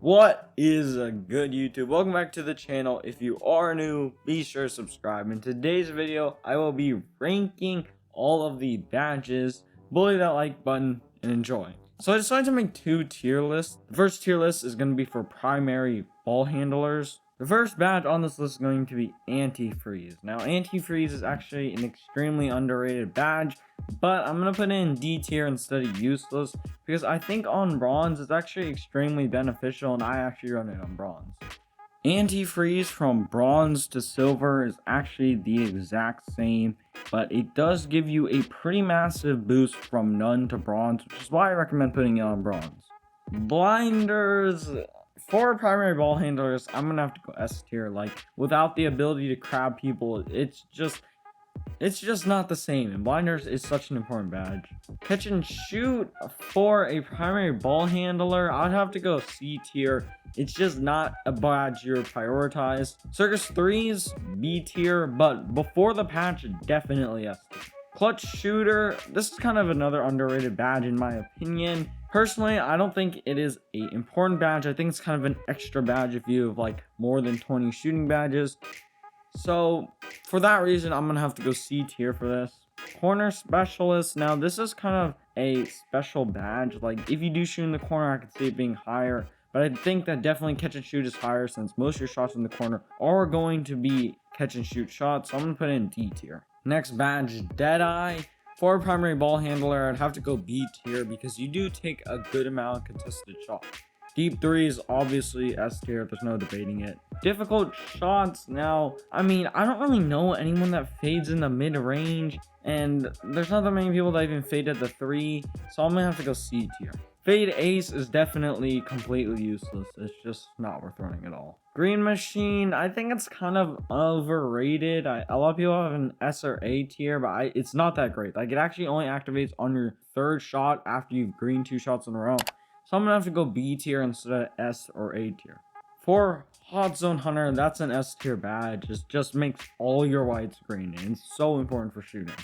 What is a good YouTube? Welcome back to the channel. If you are new, be sure to subscribe. In today's video, I will be ranking all of the badges. Bully that like button and enjoy. So I decided to make two tier lists. The first tier list is going to be for primary ball handlers. The first badge on this list is going to be Antifreeze. Now, Antifreeze is actually an extremely underrated badge, but I'm going to put it in D tier instead of useless because I think on bronze it's actually extremely beneficial and I actually run it on bronze. Antifreeze from bronze to silver is actually the exact same, but it does give you a pretty massive boost from none to bronze, which is why I recommend putting it on bronze. Blinders. For primary ball handlers, I'm gonna have to go S tier. Like, without the ability to crab people, it's just not the same, and blinders is such an important badge. Catch and shoot for a primary ball handler, I'd have to go C tier. It's just not a badge you're prioritized. Circus 3's B tier, but before the patch, definitely S tier. Clutch shooter, this is kind of another underrated badge in my opinion. Personally, I don't think it is an important badge. I think it's kind of an extra badge if you have like more than 20 shooting badges. So for that reason, I'm gonna have to go C tier for this. Corner specialist. Now this is kind of a special badge. Like if you do shoot in the corner, I could see it being higher. But I think that definitely catch and shoot is higher since most of your shots in the corner are going to be catch and shoot shots. So I'm gonna put it in D tier. Next badge, Deadeye. For a primary ball handler, I'd have to go B tier because you do take a good amount of contested shots. Deep 3 is obviously S tier, there's no debating it. Difficult shots, now, I mean, I don't really know anyone that fades in the mid-range, and there's not that many people that even fade at the 3, so I'm gonna have to go C tier. Fade Ace is definitely completely useless, it's just not worth running at all. Green Machine, I think it's kind of overrated. A lot of people have an S or A tier, but it's not that great. Like, it actually only activates on your third shot after you've greened 2 shots in a row. So I'm gonna have to go B tier instead of S or A tier. For Hot Zone Hunter, that's an S tier badge. It just makes all your whites green, and it's so important for shooting.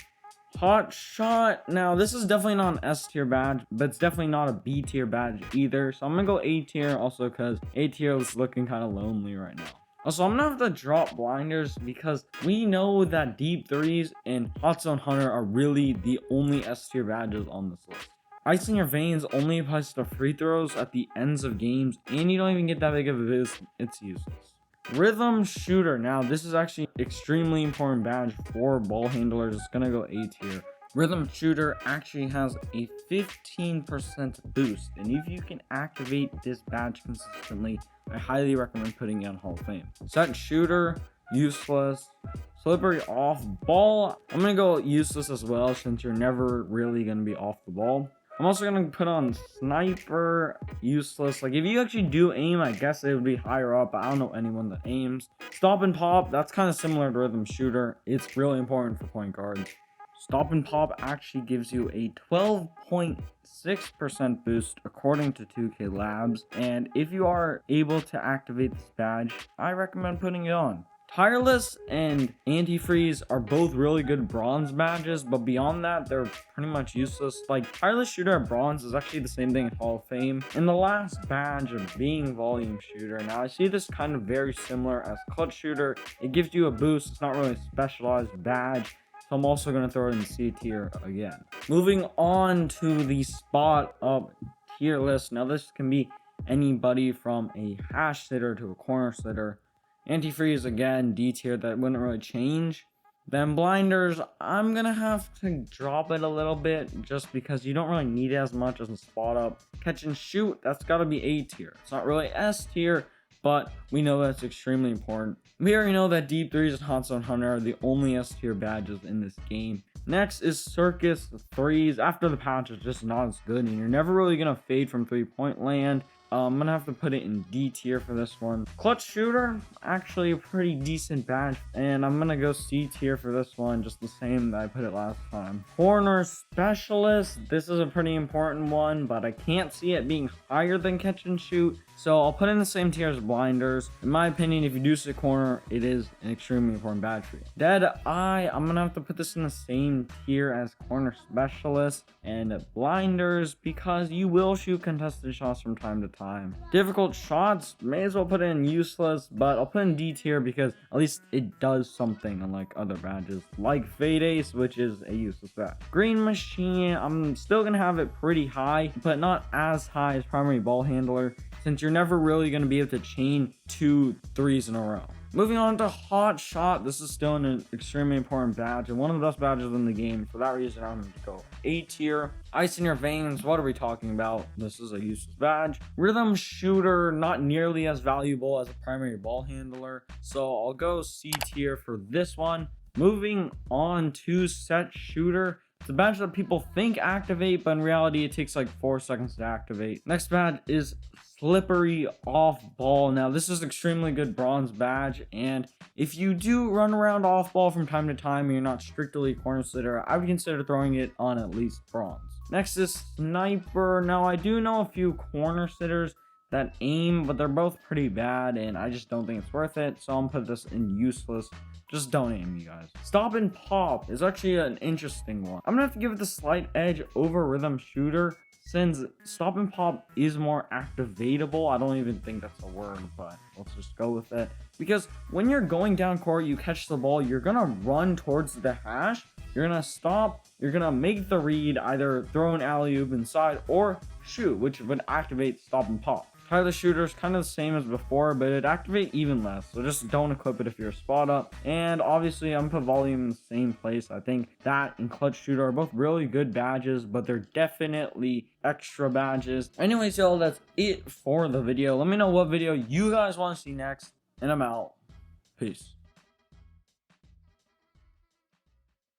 Hot Shot, now this is definitely not an S tier badge, but it's definitely not a B tier badge either. So I'm gonna go A tier also because A tier is looking kind of lonely right now. Also, I'm gonna have to drop blinders because we know that Deep 3s and Hot Zone Hunter are really the only S tier badges on this list. Ice in Your Veins only applies to free throws at the ends of games, and you don't even get that big of a boost. It's useless. Rhythm Shooter. Now, this is actually extremely important badge for ball handlers. It's gonna go A tier. Rhythm Shooter actually has a 15% boost, and if you can activate this badge consistently, I highly recommend putting it on Hall of Fame. Set Shooter, useless. Slippery off ball, I'm gonna go useless as well since you're never really gonna be off the ball. I'm also gonna put on Sniper, useless. Like if you actually do aim, I guess it would be higher up, but I don't know anyone that aims. Stop and Pop, that's kind of similar to Rhythm Shooter. It's really important for point guards. Stop and Pop actually gives you a 12.6% boost according to 2K Labs, and if you are able to activate this badge, I recommend putting it on. Tireless and Antifreeze are both really good bronze badges, but beyond that, they're pretty much useless. Like, Tireless Shooter at bronze is actually the same thing at Hall of Fame. And the last badge of being Volume Shooter. Now, I see this kind of very similar as Clutch Shooter. It gives you a boost. It's not really a specialized badge. So I'm also going to throw it in C tier again. Moving on to the spot up tier list. Now, this can be anybody from a hash sitter to a corner sitter. Antifreeze again, D tier, that wouldn't really change. Then blinders, I'm gonna have to drop it a little bit just because you don't really need it as much as a spot up. Catch and shoot, that's gotta be A tier. It's not really S tier, but we know that's extremely important. We already know that Deep 3s and Hot Zone Hunter are the only S tier badges in this game. Next is Circus 3s. After the patch, it's just not as good, and you're never really gonna fade from 3-point land. I'm gonna have to put it in D tier for this one. Clutch Shooter, actually a pretty decent badge, and I'm gonna go C tier for this one, just the same that I put it last time. Corner Specialist, this is a pretty important one, but I can't see it being higher than Catch and Shoot. So I'll put in the same tier as blinders. In my opinion, if you do sit corner, it is an extremely important badge for you. Dead eye, I'm gonna have to put this in the same tier as corner specialist and blinders because you will shoot contested shots from time to time. Difficult shots, may as well put in useless, but I'll put in D tier because at least it does something, unlike other badges like Fade Ace, which is a useless badge. Green machine, I'm still gonna have it pretty high, but not as high as primary ball handler, since you're never really going to be able to chain 2 3s in a row. Moving on to hot shot, this is still an extremely important badge and one of the best badges in the game. For that reason, I'm going to go A tier. Ice in your veins, what are we talking about? This is a useless badge. Rhythm shooter, not nearly as valuable as a primary ball handler, so I'll go C tier for this one. Moving on to set shooter. It's a badge that people think activate, but in reality it takes like 4 seconds to activate. Next badge is slippery off ball. Now this is extremely good bronze badge, and if you do run around off ball from time to time and you're not strictly a corner sitter, I would consider throwing it on at least bronze. Next is sniper. Now I do know a few corner sitters that aim, but they're both pretty bad and I just don't think it's worth it, so I'm gonna put this in useless. Just don't aim, you guys. Stop and pop is actually an interesting one. I'm gonna have to give it the slight edge over rhythm shooter, since stop and pop is more activatable. I don't even think that's a word, but let's just go with it. Because when you're going down court, you catch the ball, you're gonna run towards the hash, you're gonna stop, you're gonna make the read, either throw an alley-oop inside or shoot, which would activate stop and pop. Tireless shooter is kind of the same as before, but it activate even less, so just don't equip it if you're a spot up. And obviously I'm gonna put volume in the same place. I think that and clutch shooter are both really good badges, but they're definitely extra badges. Anyways, y'all, that's it for the video. Let me know what video you guys want to see next, and I'm out. Peace.